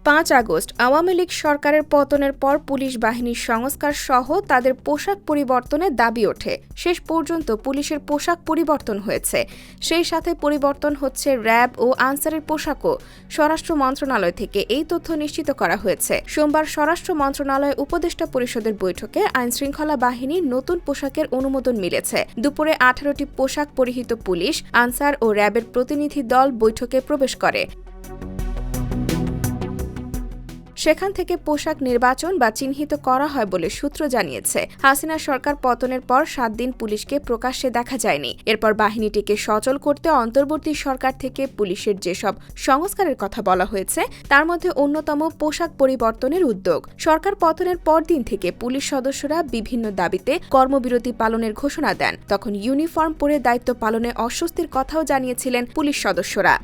5 August Awami League সরকারের পতনের পর পুলিশ বাহিনীর সংস্কার সহ তাদের পোশাক পরিবর্তনের দাবি ওঠে। শেষ পর্যন্ত পুলিশের পোশাক পরিবর্তন হয়েছে। সেই সাথে পরিবর্তন হচ্ছে র্যাব ও আনসারের পোশাকও। স্বরাষ্ট্র মন্ত্রণালয় থেকে এই তথ্য নিশ্চিত করা হয়েছে। সোমবার স্বরাষ্ট্র মন্ত্রণালয় উপদেষ্টা পরিষদের বৈঠকে আইনশৃঙ্খলা বাহিনীর নতুন পোশাকের অনুমোদন মিলেছে। দুপুরে 18টি পোশাক পরিহিত পুলিশ, আনসার ও র্যাবের প্রতিনিধি দল বৈঠকে প্রবেশ করে। সেখান থেকে পোশাক নির্বাচন বা চিহ্নিত করা হয় বলে সূত্র জানিয়েছে। হাসিনা সরকার পতনের পর 7 দিন পুলিশকে প্রকাশ্যে দেখা যায়নি। এরপর বাহিনীটিকে সচল করতে অন্তর্বর্তী সরকার থেকে পুলিশের যেসব সংস্কারের কথা বলা হয়েছে তার মধ্যে অন্যতম পোশাক পরিবর্তনের উদ্যোগ। সরকার পতনের পরদিন থেকে পুলিশ সদস্যরা বিভিন্ন দাবিতে কর্মবিরতি পালনের ঘোষণা দেন। তখন ইউনিফর্ম পরে দায়িত্ব পালনে অস্বস্তির কথাও জানিয়েছিলেন পুলিশ সদস্যরা।